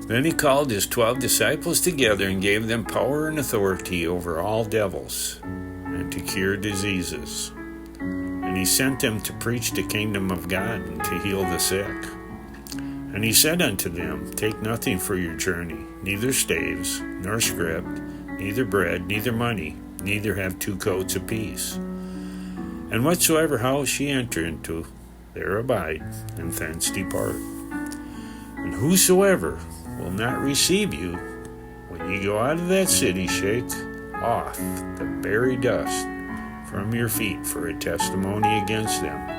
Then he called his 12 disciples together and gave them power and authority over all devils and to cure diseases. And he sent them to preach the kingdom of God and to heal the sick. And he said unto them, Take nothing for your journey, neither staves, nor scrip, neither bread, neither money, neither have 2 coats apiece. And whatsoever house ye enter into, there abide, and thence depart. And whosoever will not receive you, when ye go out of that city, shake off the very dust from your feet for a testimony against them.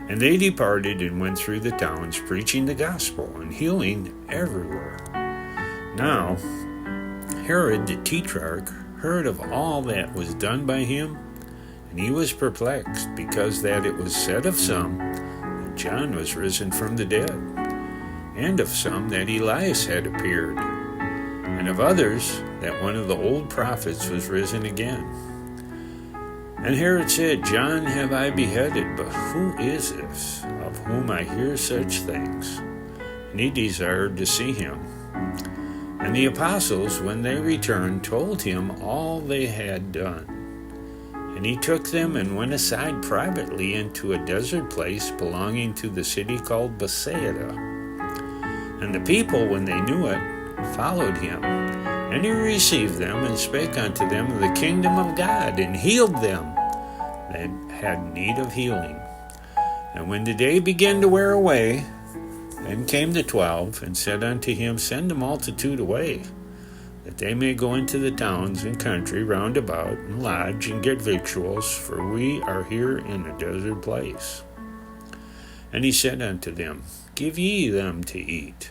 And they departed and went through the towns, preaching the gospel and healing everywhere. Now Herod the Tetrarch heard of all that was done by him, and he was perplexed, because that it was said of some that John was risen from the dead, and of some that Elias had appeared, and of others that one of the old prophets was risen again. And Herod said, John have I beheaded, but who is this of whom I hear such things? And he desired to see him. And the apostles, when they returned, told him all they had done. And he took them and went aside privately into a desert place belonging to the city called Bethsaida. And the people, when they knew it, followed him. And he received them and spake unto them of the kingdom of God, and healed them that had need of healing. And when the day began to wear away, then came the 12, and said unto him, Send the multitude away, that they may go into the towns and country round about, and lodge, and get victuals, for we are here in a desert place. And he said unto them, Give ye them to eat.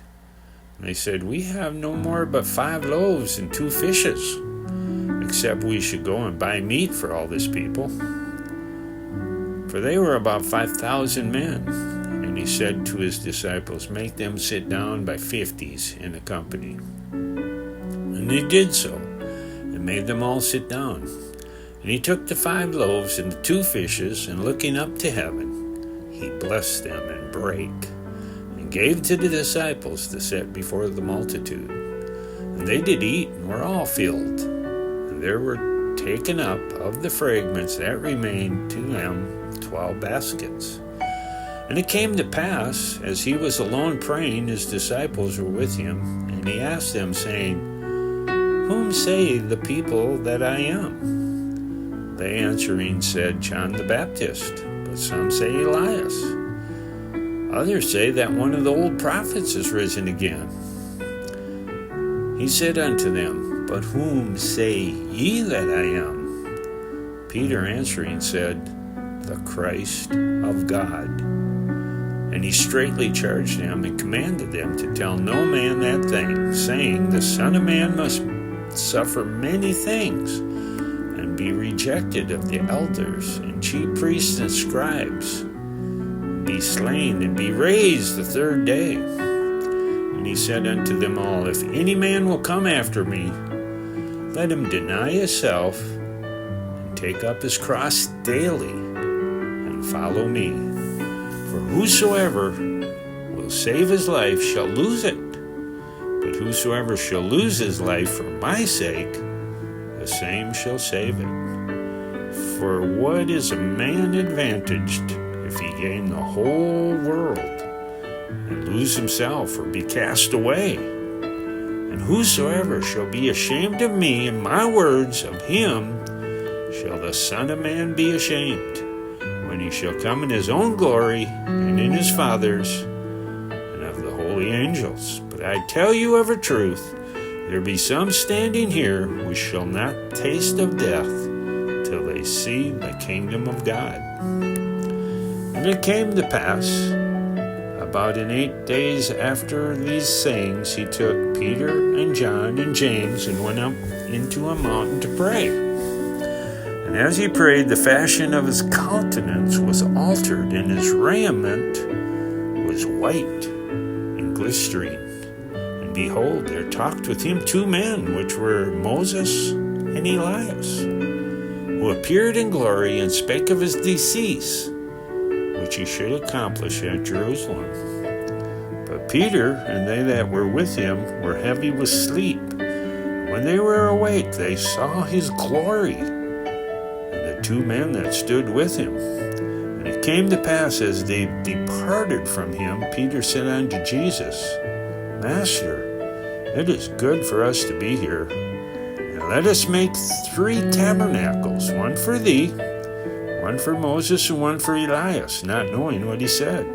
And they said, We have no more but 5 loaves and 2 fishes, except we should go and buy meat for all this people. For they were about 5,000 men. And he said to his disciples, Make them sit down by 50s in a company. And they did so, and made them all sit down. And he took the 5 loaves and the 2 fishes, and looking up to heaven, he blessed them and brake, and gave to the disciples to set before the multitude. And they did eat, and were all filled. And there were taken up of the fragments that remained to them 12 baskets. And it came to pass, as he was alone praying, his disciples were with him, and he asked them, saying, Whom say the people that I am? They answering said, John the Baptist, but some say Elias. Others say that one of the old prophets is risen again. He said unto them, But whom say ye that I am? Peter answering said, The Christ of God. And he straitly charged them and commanded them to tell no man that thing, saying, The Son of Man must suffer many things, and be rejected of the elders and chief priests and scribes, be slain, and be raised the 3rd day. And he said unto them all, If any man will come after me, let him deny himself, and take up his cross daily, and follow me. For whosoever will save his life shall lose it, but whosoever shall lose his life for my sake, the same shall save it. For what is a man advantaged if he gain the whole world, and lose himself, or be cast away? And whosoever shall be ashamed of me and my words, of him shall the Son of Man be ashamed, when he shall come in his own glory, and in his Father's, and of the holy angels. But I tell you of a truth, there be some standing here which shall not taste of death till they see the kingdom of God. And it came to pass, about in 8 days after these sayings, he took Peter and John and James, and went up into a mountain to pray. And as he prayed, the fashion of his countenance was altered, and his raiment was white and glistering. And behold, there talked with him 2 men, which were Moses and Elias, who appeared in glory, and spake of his decease, which he should accomplish at Jerusalem. But Peter and they that were with him were heavy with sleep. When they were awake, they saw his glory, and the two men that stood with him. And it came to pass, as they departed from him, Peter said unto Jesus, Master, it is good for us to be here. And let us make 3 tabernacles, one for thee, one for Moses, and one for Elias, not knowing what he said.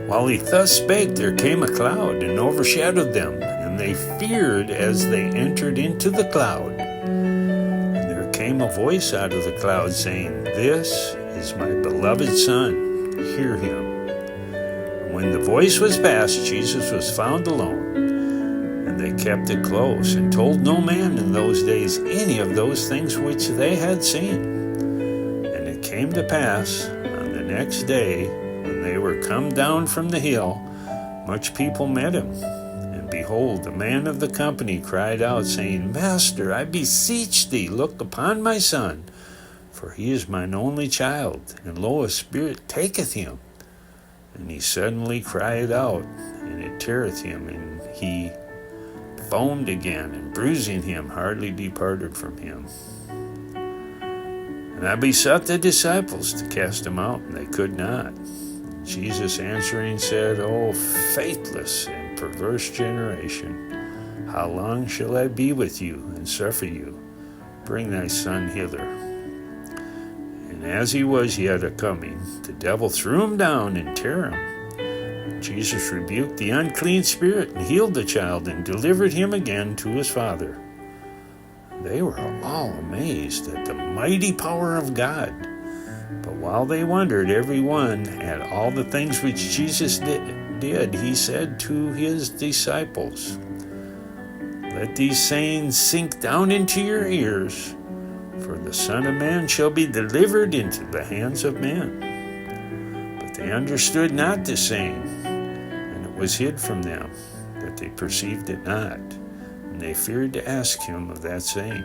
While he thus spake, there came a cloud and overshadowed them, and they feared as they entered into the cloud. And there came a voice out of the cloud, saying, This is my beloved Son, hear him. And when the voice was past, Jesus was found alone, and they kept it close, and told no man in those days any of those things which they had seen. And it came to pass on the next day, when they were come down from the hill, much people met him. And behold, the man of the company cried out, saying, Master, I beseech thee, look upon my son, for he is mine only child, and lo, a spirit taketh him. And he suddenly cried out, and it teareth him, and he foamed again, and bruising him, hardly departed from him. And I besought the disciples to cast him out, and they could not. Jesus answering said, O faithless and perverse generation, how long shall I be with you and suffer you? Bring thy son hither. And as he was yet a-coming, the devil threw him down and tare him. Jesus rebuked the unclean spirit and healed the child and delivered him again to his father. They were all amazed at the mighty power of God. But while they wondered every one at all the things which Jesus did, he said to his disciples, Let these sayings sink down into your ears, for the Son of Man shall be delivered into the hands of men. But they understood not this saying, and it was hid from them, that they perceived it not, and they feared to ask him of that saying.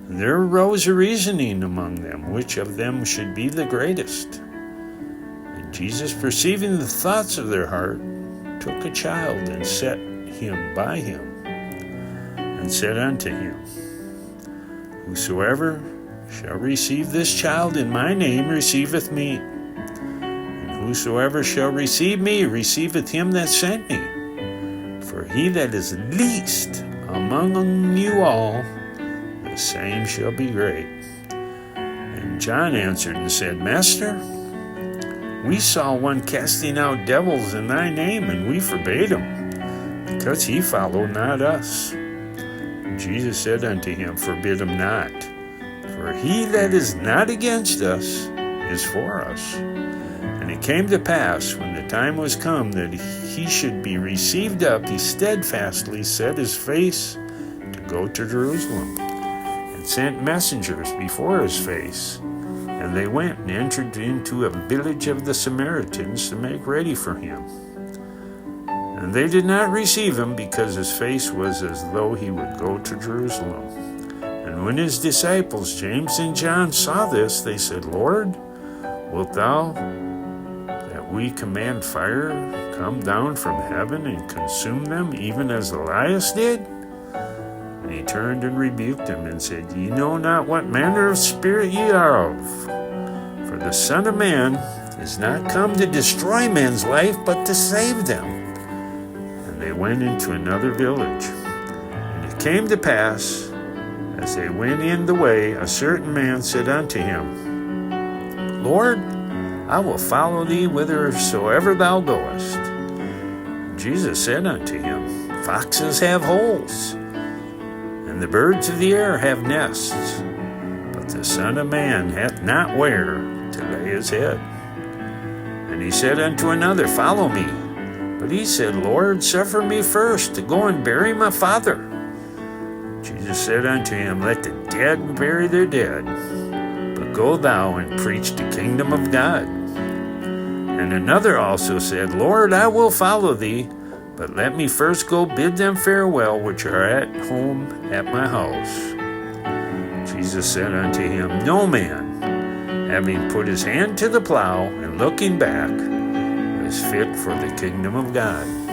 And there arose a reasoning among them, which of them should be the greatest. And Jesus, perceiving the thoughts of their heart, took a child and set him by him, and said unto him, Whosoever shall receive this child in my name receiveth me, and whosoever shall receive me receiveth him that sent me. For he that is least among you all, the same shall be great. And John answered and said, Master, we saw one casting out devils in thy name, and we forbade him, because he followed not us. And Jesus said unto him, Forbid him not, for he that is not against us is for us. And it came to pass, when the time was come that he should be received up, he steadfastly set his face to go to Jerusalem, and sent messengers before his face. And they went and entered into a village of the Samaritans to make ready for him. And they did not receive him, because his face was as though he would go to Jerusalem. And when his disciples, James and John, saw this, they said, Lord, wilt thou that we command fire come down from heaven and consume them, even as Elias did? And he turned and rebuked them, and said, Ye know not what manner of spirit ye are of. For the Son of Man is not come to destroy men's life, but to save them. And they went into another village. And it came to pass, as they went in the way, a certain man said unto him, Lord, I will follow thee whithersoever thou goest. And Jesus said unto him, Foxes have holes, and the birds of the air have nests, but the Son of Man hath not where to lay his head. And he said unto another, Follow me. But he said, Lord, suffer me first to go and bury my father. Jesus said unto him, Let the dead bury their dead, but go thou and preach the kingdom of God. And another also said, Lord, I will follow thee, but let me first go bid them farewell which are at home at my house. Jesus said unto him, No man, having put his hand to the plow and looking back, is fit for the kingdom of God.